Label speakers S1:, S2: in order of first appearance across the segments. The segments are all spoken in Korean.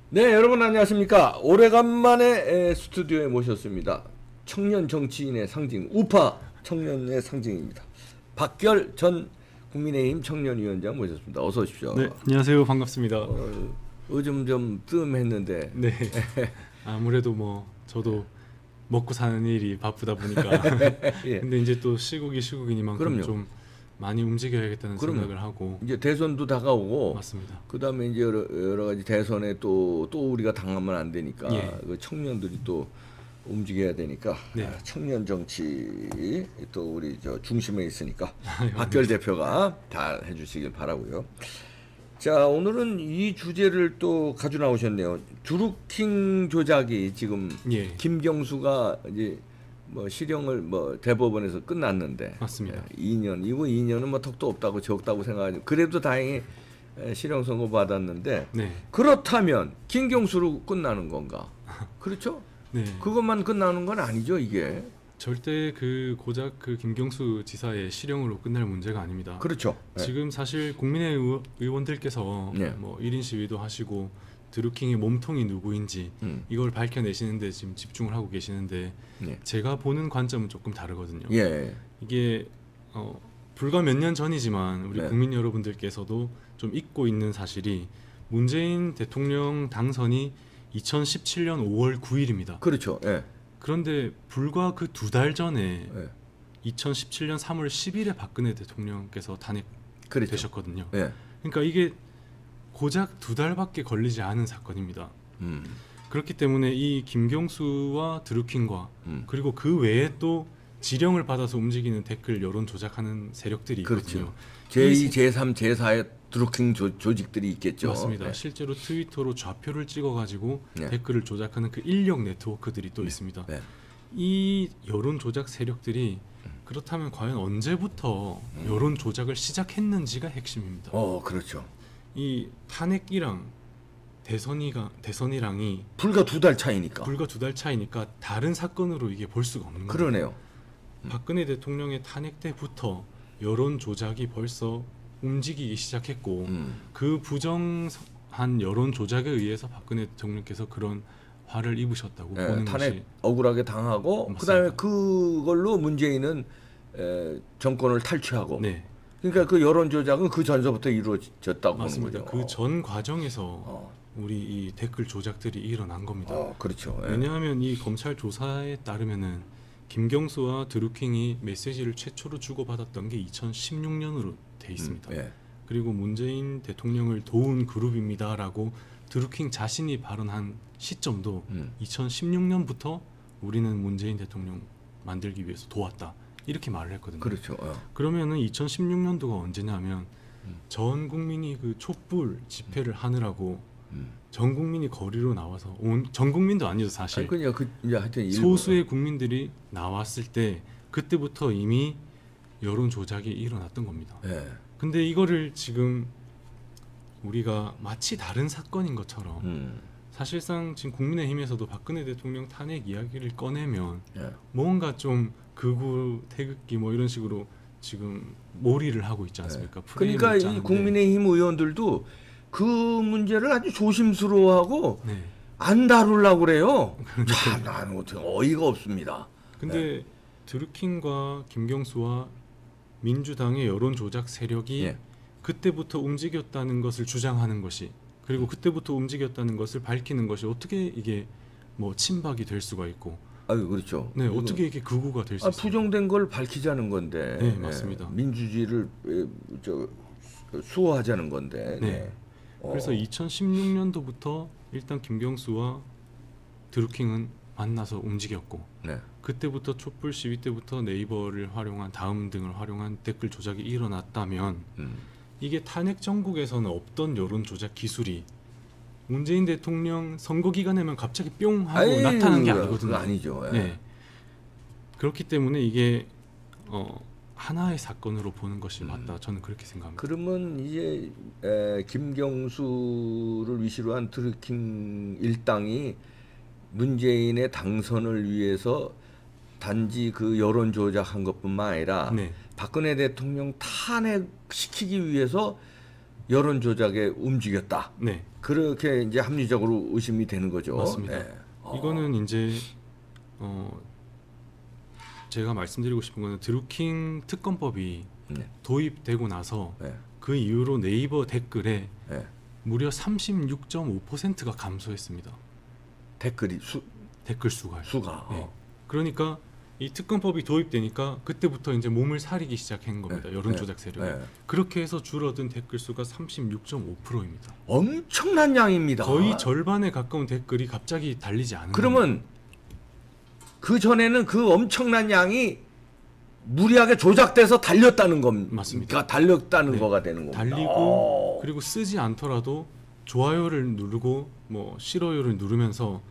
S1: 네, 여러분 안녕하십니까. 오래간만에 스튜디오에 모셨습니다. 청년 정치인의 상징, 우파 청년의 상징입니다. 박결 전 국민의힘 청년위원장 모셨습니다. 어서 오십시오.
S2: 네, 안녕하세요. 반갑습니다.
S1: 요즘 좀 뜸했는데.
S2: 네, 아무래도 뭐 저도 먹고 사는 일이 바쁘다 보니까
S1: 예.
S2: 근데 이제 또 시국이니만큼
S1: 그럼요.
S2: 좀 많이 움직여야겠다는
S1: 그럼요.
S2: 생각을 하고.
S1: 이제 대선도 다가오고.
S2: 맞습니다.
S1: 그다음에 이제 여러 가지 대선에 또 우리가 당하면 안 되니까
S2: 예.
S1: 그 청년들이 또 움직여야 되니까
S2: 네.
S1: 청년 정치 또 우리 저 중심에 있으니까 박결 대표가 잘 해주시길 바라고요. 자, 오늘은 이 주제를 또 가져 나오셨네요. 드루킹 조작이 지금
S2: 예.
S1: 김경수가 이제 뭐 실형을 뭐 대법원에서 끝났는데
S2: 맞습니다.
S1: 2년 이거 2년은 뭐 턱도 없다고 적다고 생각하죠. 그래도 다행히 실형 선고 받았는데
S2: 네.
S1: 그렇다면 김경수로 끝나는 건가? 그렇죠?
S2: 네.
S1: 그것만 끝나는 건 아니죠, 이게.
S2: 절대 고작 김경수 지사의 실형으로 끝날 문제가 아닙니다.
S1: 그렇죠.
S2: 지금 사실 국민의 의원들께서
S1: 네.
S2: 뭐 1인 시위도 하시고 드루킹의 몸통이 누구인지 이걸 밝혀내시는데 지금 집중을 하고 계시는데
S1: 네.
S2: 제가 보는 관점은 조금 다르거든요.
S1: 예.
S2: 이게 불과 몇 년 전이지만 우리
S1: 네.
S2: 국민 여러분들께서도 좀 잊고 있는 사실이 문재인 대통령 당선이 2017년 5월 9일입니다.
S1: 그렇죠. 예.
S2: 그런데 불과 그 2달 전에
S1: 예.
S2: 2017년 3월 10일에 박근혜 대통령께서
S1: 그렇죠.
S2: 탄핵되셨거든요.
S1: 예.
S2: 그러니까 이게 고작 2달밖에 걸리지 않은 사건입니다. 그렇기 때문에 이 김경수와 드루킹과 그리고 그 외에 또 지령을 받아서 움직이는 댓글 여론 조작하는 세력들이 있거든요.
S1: 그렇죠. 제2, 제3, 제4의 드루킹 조직들이 있겠죠.
S2: 맞습니다.
S1: 네.
S2: 실제로 트위터로 좌표를 찍어가지고
S1: 네.
S2: 댓글을 조작하는 그 인력 네트워크들이 또 있습니다.
S1: 네.
S2: 이 여론 조작 세력들이 그렇다면 과연 언제부터 여론 조작을 시작했는지가 핵심입니다.
S1: 그렇죠.
S2: 이 탄핵이랑 대선이랑이
S1: 불과 2달 차이니까.
S2: 불과 2달 차이니까 다른 사건으로 이게 볼 수가 없는 거예요.
S1: 그러네요.
S2: 박근혜 대통령의 탄핵 때부터 여론 조작이 벌써 움직이기 시작했고 그 부정한 여론 조작에 의해서 박근혜 대통령께서 그런 화를 입으셨다고 보는
S1: 탄핵
S2: 것이
S1: 억울하게 당하고
S2: 맞습니다.
S1: 그다음에 그걸로 문재인은 정권을 탈취하고.
S2: 네,
S1: 그러니까 그 여론 조작은 그 전서부터 이루어졌다고
S2: 맞습니다.
S1: 보는 거죠.
S2: 그 전 과정에서 우리 이 댓글 조작들이 일어난 겁니다.
S1: 그렇죠. 예.
S2: 왜냐하면 이 검찰 조사에 따르면은 김경수와 드루킹이 메시지를 최초로 주고받았던 게 2016년으로 돼 있습니다.
S1: 예.
S2: 그리고 문재인 대통령을 도운 그룹입니다라고 드루킹 자신이 발언한 시점도 2016년부터 우리는 문재인 대통령 만들기 위해서 도왔다 이렇게 말을 했거든요.
S1: 그렇죠.
S2: 그러면은 2016년도가 언제냐면 전 국민이 그 촛불 집회를 하느라고 전 국민이 거리로 나와서 전 국민도 아니죠 사실.
S1: 아니 그냥 이제 하여튼 일부.
S2: 소수의 국민들이 나왔을 때 그때부터 이미 여론 조작이 일어났던 겁니다.
S1: 예.
S2: 근데 이거를 지금 우리가 마치 다른 사건인 것처럼 사실상 지금 국민의힘에서도 박근혜 대통령 탄핵 이야기를 꺼내면
S1: 예.
S2: 뭔가 좀 극우 태극기 뭐 이런 식으로 지금 몰이를 하고 있지 않습니까? 프레임을
S1: 그러니까 이
S2: 짜는데.
S1: 국민의힘 의원들도 그 문제를 아주 조심스러워하고
S2: 네.
S1: 안 다루려고 그래요. 참 나는 어떻게 어이가 없습니다.
S2: 근데 드루킹과 김경수와 민주당의 여론 조작 세력이
S1: 예.
S2: 그때부터 움직였다는 것을 주장하는 것이 그리고 그때부터 움직였다는 것을 밝히는 것이 어떻게 이게 뭐 친박이 될 수가 있고
S1: 아유 그렇죠.
S2: 네 어떻게 이게 극우가 될 수 있어요?
S1: 부정된 걸 밝히자는 건데.
S2: 네, 맞습니다.
S1: 민주주의를 수호하자는 건데.
S2: 네. 그래서 2016년도부터 일단 김경수와 드루킹은 만나서 움직였고
S1: 네.
S2: 그때부터 촛불 시위 때부터 네이버를 활용한 다음 등을 활용한 댓글 조작이 일어났다면 이게 탄핵 정국에서는 없던 여론 조작 기술이 문재인 대통령 선거 기간에만 갑자기 뿅 하고 나타난 게 아니거든요.
S1: 그거 아니죠. 예.
S2: 네. 그렇기 때문에 이게 하나의 사건으로 보는 것이 맞다. 저는 그렇게 생각합니다.
S1: 그러면 이제 김경수를 위시로 한 드루킹 일당이 문재인의 당선을 위해서 단지 그 여론 조작한 것뿐만 아니라
S2: 네.
S1: 박근혜 대통령 탄핵시키기 위해서 여론 조작에 움직였다.
S2: 네.
S1: 그렇게 이제 합리적으로 의심이 되는 거죠.
S2: 맞습니다.
S1: 네.
S2: 이거는 이제 제가 말씀드리고 싶은 거는 드루킹 특검법이
S1: 네.
S2: 도입되고 나서
S1: 네.
S2: 그 이후로 네이버 댓글에
S1: 네.
S2: 무려 36.5%가 감소했습니다.
S1: 댓글
S2: 수가요.
S1: 수가.
S2: 네. 그러니까 이 특검법이 도입되니까 그때부터 이제 몸을 사리기 시작한 겁니다. 여론 조작 세력이. 그렇게 해서 줄어든 댓글 수가 36.5%입니다.
S1: 엄청난 양입니다.
S2: 거의 절반에 가까운 댓글이 갑자기 달리지 않은
S1: 그러면
S2: 겁니다.
S1: 그 전에는 그 엄청난 양이 무리하게 조작돼서 달렸다는 겁니다.
S2: 맞습니다.
S1: 달렸다는
S2: 네.
S1: 거가 되는 겁니다.
S2: 달리고 그리고 쓰지 않더라도 좋아요를 누르고 뭐 싫어요를 누르면서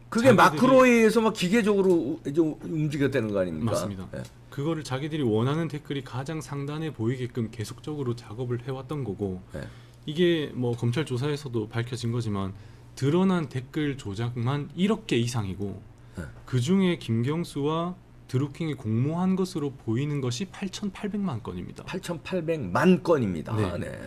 S1: 그게 마크로에 의해서 막 기계적으로 좀 움직였다는 거 아닙니까?
S2: 맞습니다.
S1: 네.
S2: 그거를 자기들이 원하는 댓글이 가장 상단에 보이게끔 계속적으로 작업을 해왔던 거고
S1: 네.
S2: 이게 뭐 검찰 조사에서도 밝혀진 거지만 드러난 댓글 조작만 1억 개 이상이고
S1: 네.
S2: 그 중에 김경수와 드루킹이 공모한 것으로 보이는 것이 8,800만 건입니다.
S1: 8,800만 건입니다.
S2: 네.
S1: 네.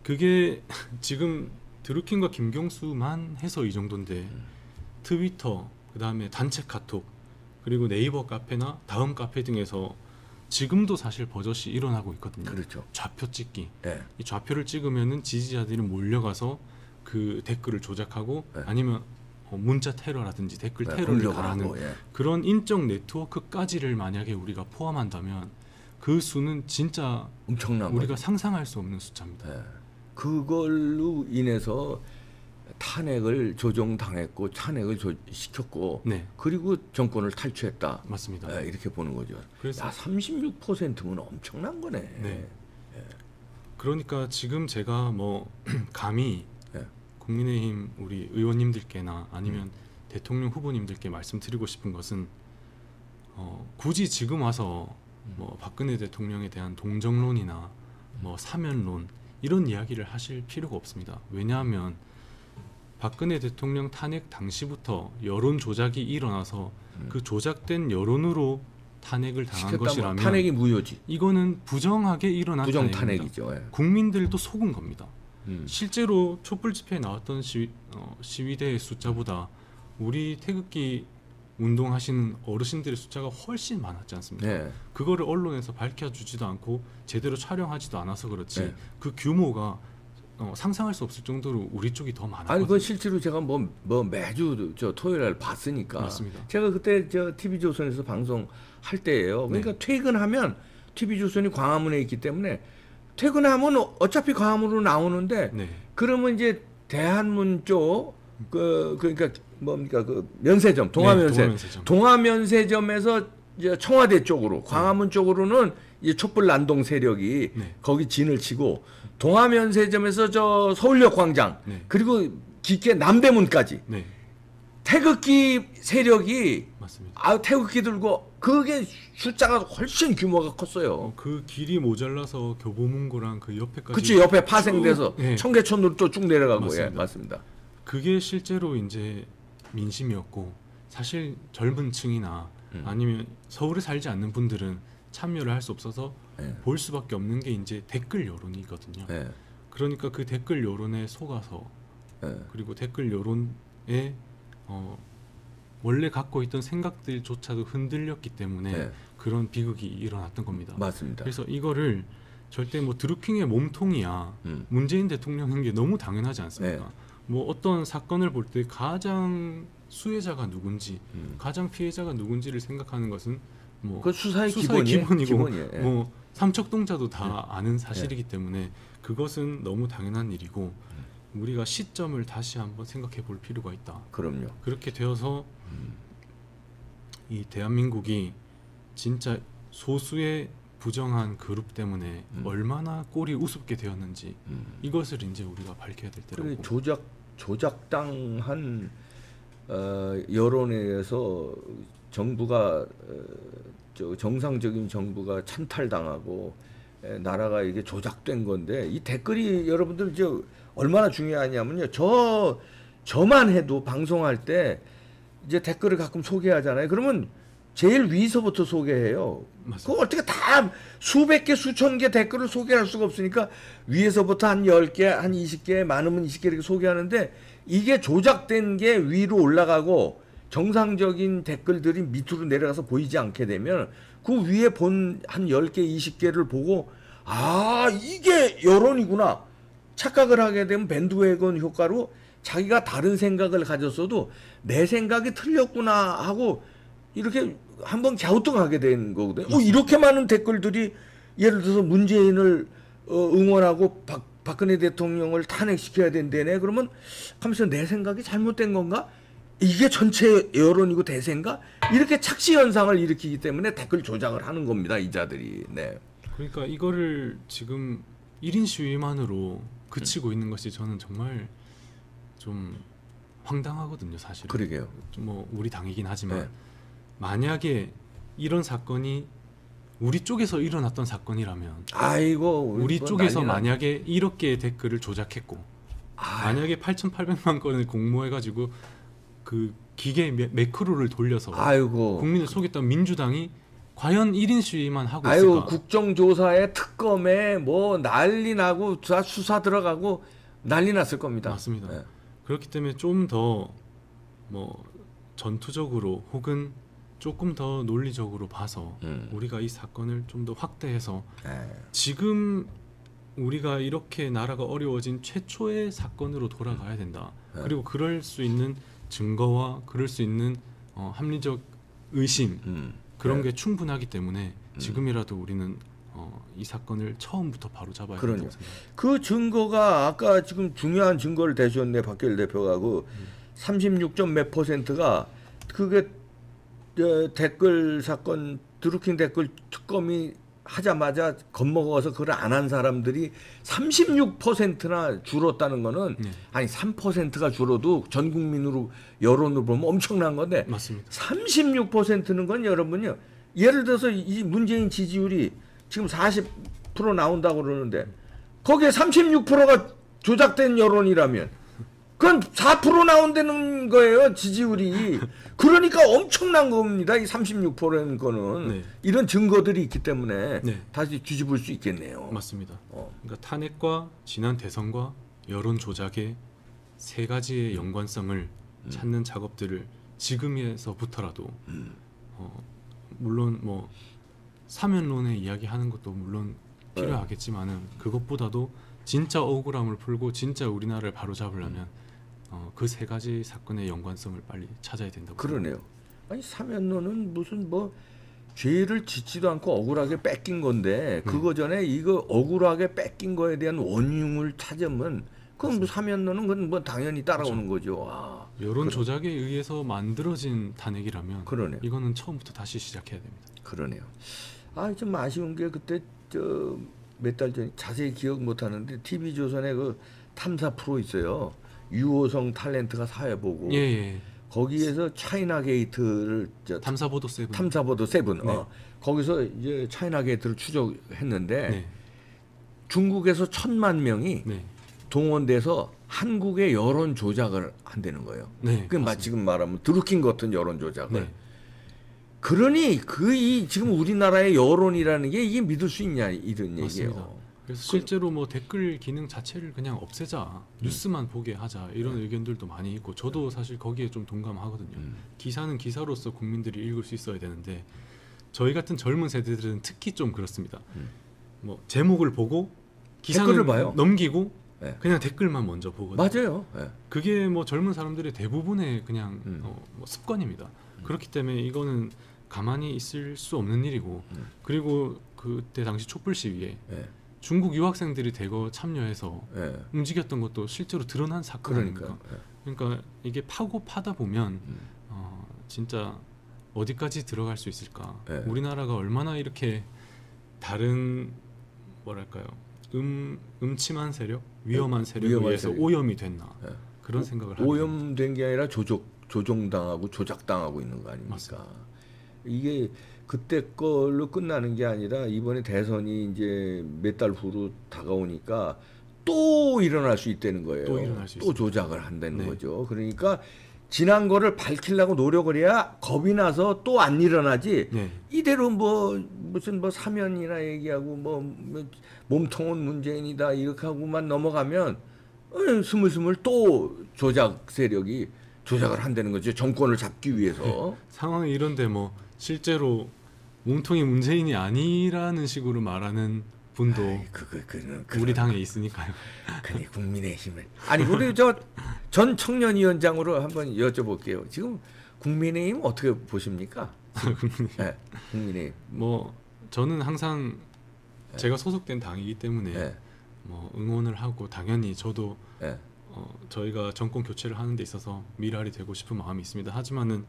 S2: 그게 지금 드루킹과 김경수만 해서 이 정도인데 트위터, 그다음에 단체 카톡, 그리고 네이버 카페나 다음 카페 등에서 지금도 사실 버젓이 일어나고 있거든요.
S1: 그렇죠.
S2: 좌표 찍기.
S1: 네.
S2: 이 좌표를 찍으면은 지지자들이 몰려가서 그 댓글을 조작하고
S1: 네.
S2: 아니면 문자 테러라든지 댓글
S1: 네,
S2: 테러를
S1: 공격을
S2: 가하는
S1: 하고, 예.
S2: 그런 인적 네트워크까지를 만약에 우리가 포함한다면 그 수는 진짜
S1: 엄청난
S2: 우리가
S1: 거죠.
S2: 상상할 수 없는 숫자입니다.
S1: 네. 그걸로 인해서 탄핵을 조정당했고 탄핵을 시켰고
S2: 네.
S1: 그리고 정권을 탈취했다.
S2: 맞습니다.
S1: 네, 이렇게 보는 거죠.
S2: 그래서
S1: 36%면 엄청난 거네.
S2: 네. 그러니까 지금 제가 뭐 감히
S1: 네.
S2: 국민의힘 우리 의원님들께나 아니면 대통령 후보님들께 말씀드리고 싶은 것은 굳이 지금 와서 뭐 박근혜 대통령에 대한 동정론이나 뭐 사면론 이런 이야기를 하실 필요가 없습니다. 왜냐하면 박근혜 대통령 탄핵 당시부터 여론 조작이 일어나서 그 조작된 여론으로 탄핵을 당한 것이라면
S1: 탄핵이 무효지.
S2: 이거는 부정하게 일어난
S1: 부정
S2: 탄핵입니다.
S1: 탄핵이죠. 예.
S2: 국민들도 속은 겁니다.
S1: 음.
S2: 실제로 촛불 집회에 나왔던 시위대의 숫자보다 우리 태극기 운동하시는 어르신들의 숫자가 훨씬 많았지 않습니까?
S1: 네.
S2: 그거를 언론에서 밝혀주지도 않고 제대로 촬영하지도 않아서 그렇지
S1: 네.
S2: 그 규모가 상상할 수 없을 정도로 우리 쪽이 더 많았거든요.
S1: 아니 그건 실제로 제가 뭐 매주 저 토요일날 봤으니까.
S2: 맞습니다.
S1: 제가 그때 저 TV조선에서 방송할 때예요. 그러니까
S2: 네.
S1: 퇴근하면 TV조선이 광화문에 있기 때문에 퇴근하면 어차피 광화문으로 나오는데
S2: 네.
S1: 그러면 이제 대한문 쪽 그러니까 뭡니까 그 면세점 동화면세점. 동화면세점에서 이제 청와대 쪽으로 광화문 쪽으로는 이제 촛불 난동 세력이
S2: 네.
S1: 거기 진을 치고 동화면세점에서 저 서울역 광장
S2: 네.
S1: 그리고 깊게 남대문까지
S2: 네.
S1: 태극기 세력이
S2: 맞습니다.
S1: 태극기 들고 그게 숫자가 훨씬 규모가 컸어요.
S2: 그 길이 모자라서 교보문고랑 그 옆에까지
S1: 그치 옆에 파생돼서
S2: 쭉, 예.
S1: 청계천으로 또 쭉 내려가고
S2: 맞습니다.
S1: 예, 맞습니다.
S2: 그게 실제로 이제 민심이었고 사실 젊은 층이나 아니면 서울에 살지 않는 분들은 참여를 할 수 없어서
S1: 예.
S2: 볼 수밖에 없는 게 이제 댓글 여론이거든요.
S1: 예.
S2: 그러니까 그 댓글 여론에 속아서
S1: 예.
S2: 그리고 댓글 여론에 원래 갖고 있던 생각들조차도 흔들렸기 때문에
S1: 예.
S2: 그런 비극이 일어났던 겁니다.
S1: 맞습니다.
S2: 그래서 이거를 절대 뭐 드루킹의 몸통이야 문재인 대통령인 게 너무 당연하지 않습니까?
S1: 네.
S2: 뭐 어떤 사건을 볼 때 가장 수혜자가 누군지 가장 피해자가 누군지를 생각하는 것은 뭐
S1: 그 수사의
S2: 기본이고
S1: 기본이에요. 예.
S2: 뭐 삼척동자도 다 아는 사실이기 때문에 그것은 너무 당연한 일이고 우리가 시점을 다시 한번 생각해 볼 필요가 있다.
S1: 그럼요.
S2: 그렇게 되어서 이 대한민국이 진짜 소수의 부정한 그룹 때문에 얼마나 꼴이 우습게 되었는지 이것을 이제 우리가 밝혀야 될 때라고.
S1: 조작당한 여론에 의해서 정부가 정상적인 정부가 찬탈당하고 나라가 이게 조작된 건데 이 댓글이 여러분들 이제 얼마나 중요하냐면요. 저만 해도 방송할 때 이제 댓글을 가끔 소개하잖아요. 그러면 제일 위서부터 소개해요.
S2: 맞습니다.
S1: 그거 어떻게 다 수백 개, 수천 개 댓글을 소개할 수가 없으니까 위에서부터 한 10개, 한 20개, 많으면 20개 이렇게 소개하는데 이게 조작된 게 위로 올라가고 정상적인 댓글들이 밑으로 내려가서 보이지 않게 되면 그 위에 본 한 10개, 20개를 보고 아, 이게 여론이구나. 착각을 하게 되면 밴드웨건 효과로 자기가 다른 생각을 가졌어도 내 생각이 틀렸구나 하고 이렇게 한번 갸우뚱하게 된 거거든요. 이렇게 많은 댓글들이 예를 들어서 문재인을 응원하고 박근혜 대통령을 탄핵시켜야 된다네. 그러면 하면서 내 생각이 잘못된 건가? 이게 전체 여론이고 대세인가? 이렇게 착시 현상을 일으키기 때문에 댓글 조작을 하는 겁니다. 이 자들이. 네.
S2: 그러니까 이거를 지금 1인 시위만으로 그치고 있는 것이 저는 정말 좀 황당하거든요, 사실.
S1: 그러게요.
S2: 뭐 우리 당이긴 하지만
S1: 네.
S2: 만약에 이런 사건이 우리 쪽에서 일어났던 사건이라면
S1: 아이고
S2: 우리
S1: 뭐
S2: 쪽에서
S1: 난리
S2: 만약에 이렇게 댓글을 조작했고 만약에 8,800만 건을 공모해가지고 그 기계 매크로를 돌려서
S1: 아이고
S2: 국민을 속였던 민주당이 과연 1인 시위만 하고
S1: 아유
S2: 있을까?
S1: 국정조사에 특검에 뭐 난리 나고 수사 들어가고 난리 났을 겁니다.
S2: 맞습니다.
S1: 네.
S2: 그렇기 때문에 좀 더 뭐 전투적으로 혹은 조금 더 논리적으로 봐서 우리가 이 사건을 좀 더 확대해서 지금 우리가 이렇게 나라가 어려워진 최초의 사건으로 돌아가야 된다. 그리고 그럴 수 있는 증거와 그럴 수 있는 합리적 의심 그런 게 충분하기 때문에 지금이라도 우리는 이 사건을 처음부터 바로 잡아야 된다고 생각합니다.
S1: 그 증거가 아까 지금 중요한 증거를 대셨네 박결 대표가 그 36점 몇 %가 그게 댓글 사건 드루킹 댓글 특검이 하자마자 겁먹어서 그걸 안 한 사람들이 36%나 줄었다는 거는 아니 3%가 줄어도 전 국민으로 여론으로 보면 엄청난 건데
S2: 맞습니다.
S1: 36%는 건 여러분요. 예를 들어서 이 문재인 지지율이 지금 40% 나온다고 그러는데 거기에 36%가 조작된 여론이라면 그건 4% 나온다는 거예요, 지지율이. 그러니까 엄청난 겁니다. 이 36%는 거는.
S2: 네.
S1: 이런 증거들이 있기 때문에
S2: 네.
S1: 다시 뒤집을 수 있겠네요.
S2: 맞습니다. 그러니까 탄핵과 지난 대선과 여론 조작의 세 가지의 연관성을 찾는 작업들을 지금에서부터라도 물론 뭐 사면론의 이야기하는 것도 물론 필요하겠지만은 그것보다도 진짜 억울함을 풀고 진짜 우리나라를 바로잡으려면 그 세 가지 사건의 연관성을 빨리 찾아야 된다고
S1: 그러네요.
S2: 생각합니다.
S1: 아니 사면론은 무슨 뭐 죄를 짓지도 않고 억울하게 뺏긴 건데 그거 전에 이거 억울하게 뺏긴 거에 대한 원흉을 찾으면 그건 뭐 사면론은 그건 뭐 당연히 따라오는 거죠. 와.
S2: 여론 조작에 의해서 만들어진 탄핵이라면
S1: 그러네요.
S2: 이거는 처음부터 다시 시작해야 됩니다.
S1: 그러네요. 아, 좀 아쉬운 게 그때 저 몇 달 전 자세히 기억 못 하는데 TV조선에 그 탐사 프로 있어요. 유호성 탤런트가 사회 보고
S2: 예.
S1: 거기에서 차이나 게이트를
S2: 탐사보도 세븐.
S1: 탐사보도 세븐
S2: 네.
S1: 거기서 이제 차이나 게이트를 추적했는데
S2: 네.
S1: 중국에서 1,000만 명이
S2: 네.
S1: 동원돼서 한국의 여론 조작을 한다는 거예요.
S2: 네.
S1: 그 지금 말하면 드루킹 같은 여론 조작을.
S2: 네.
S1: 그러니 이 지금 우리나라의 여론이라는 게 이게 믿을 수 있냐 이런
S2: 맞습니다.
S1: 얘기예요.
S2: 그래서 실제로 뭐 댓글 기능 자체를 그냥 없애자, 뉴스만 보게 하자 이런 의견들도 많이 있고 저도 사실 거기에 좀 동감하거든요. 기사는 기사로서 국민들이 읽을 수 있어야 되는데 저희 같은 젊은 세대들은 특히 좀 그렇습니다. 뭐 제목을 보고 기사는
S1: 댓글을 봐요.
S2: 넘기고
S1: 네.
S2: 그냥 댓글만 먼저 보거든요.
S1: 맞아요. 네.
S2: 그게 뭐 젊은 사람들의 대부분의 그냥 뭐 습관입니다. 그렇기 때문에 이거는 가만히 있을 수 없는 일이고 그리고 그때 당시 촛불 시위에
S1: 네.
S2: 중국 유학생들이 대거 참여해서
S1: 네.
S2: 움직였던 것도 실제로 드러난 사건 아닙니까? 그러니까 이게 파고 파다 보면 진짜 어디까지 들어갈 수 있을까?
S1: 네.
S2: 우리나라가 얼마나 이렇게 다른 뭐랄까요? 음침한 세력, 위험한 세력에 의해서
S1: 세력.
S2: 오염이 됐나?
S1: 네.
S2: 그런 생각을 하게
S1: 오염된 게 아니라 조종당하고 조작당하고 있는 거 아닙니까?
S2: 맞습니다.
S1: 이게 그때 걸로 끝나는 게 아니라 이번에 대선이 이제 몇 달 후로 다가오니까 또 일어날 수 있다는 거예요.
S2: 또 일어날 수
S1: 또
S2: 있습니다.
S1: 조작을 한다는
S2: 네.
S1: 거죠. 그러니까 지난 거를 밝히려고 노력을 해야 겁이 나서 또 안 일어나지.
S2: 네.
S1: 이대로 뭐 무슨 뭐 사면이나 얘기하고 뭐 몸통은 문재인이다 이렇게 하고만 넘어가면 스물스물 또 조작 세력이 조작을 한다는 거죠. 정권을 잡기 위해서.
S2: 상황이 이런데 뭐 실제로 몸통이 문재인이 아니라는 식으로 말하는 분도 우리 당에 있으니까요.
S1: 그니 국민의힘을 아니 우리 전 청년위원장으로 한번 여쭤볼게요. 지금 국민의힘 어떻게 보십니까? 네, 국민의힘.
S2: 뭐 저는 항상 제가 소속된 당이기 때문에 뭐 응원을 하고 당연히 저도 저희가 정권 교체를 하는 데 있어서 미랄이 되고 싶은 마음이 있습니다. 하지만은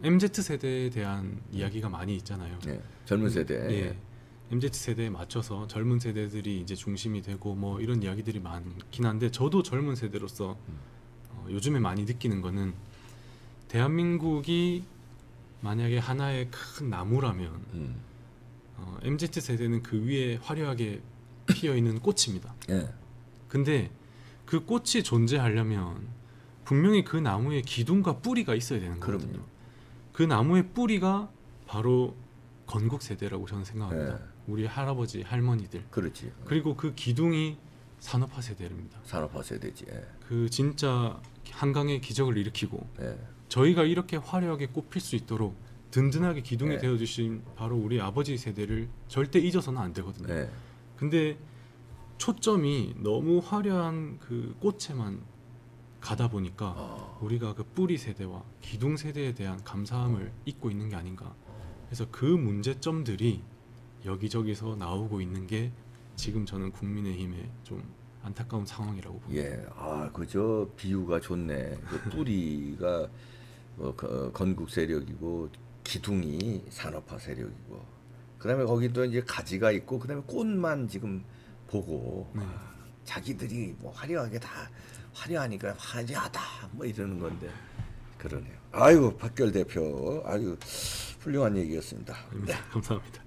S2: MZ 세대에 대한 이야기가 많이 있잖아요.
S1: 젊은 세대.
S2: 예. MZ 세대에 맞춰서 젊은 세대들이 이제 중심이 되고 뭐 이런 이야기들이 많긴 한데 저도 젊은 세대로서 요즘에 많이 느끼는 거는 대한민국이 만약에 하나의 큰 나무라면 MZ 세대는 그 위에 화려하게 피어 있는 꽃입니다. 근데 그 꽃이 존재하려면 분명히 그 나무에 기둥과 뿌리가 있어야 되는 거거든요. 그 나무의 뿌리가 바로 건국 세대라고 저는 생각합니다. 우리 할아버지, 할머니들.
S1: 그렇지.
S2: 그리고 그 기둥이 산업화 세대입니다.
S1: 산업화 세대지.
S2: 그 진짜 한강의 기적을 일으키고 저희가 이렇게 화려하게 꽃필 수 있도록 든든하게 기둥이 되어주신 바로 우리 아버지 세대를 절대 잊어서는 안 되거든요. 근데 초점이 너무 화려한 그 꽃에만 가다 보니까 우리가 그 뿌리 세대와 기둥 세대에 대한 감사함을 잊고 있는 게 아닌가. 그래서 그 문제점들이 여기저기서 나오고 있는 게 지금 저는 국민의힘의 좀 안타까운 상황이라고 봅니다.
S1: 그저 비유가 좋네. 그 뿌리가 건국 세력이고 기둥이 산업화 세력이고, 그다음에 거기도 이제 가지가 있고, 그다음에 꽃만 지금 보고 자기들이 뭐 화려하게 다 화려하니까 화려하다 뭐 이러는 건데 그러네요. 아이고 박결 대표, 아유 훌륭한 얘기였습니다.
S2: 감사합니다.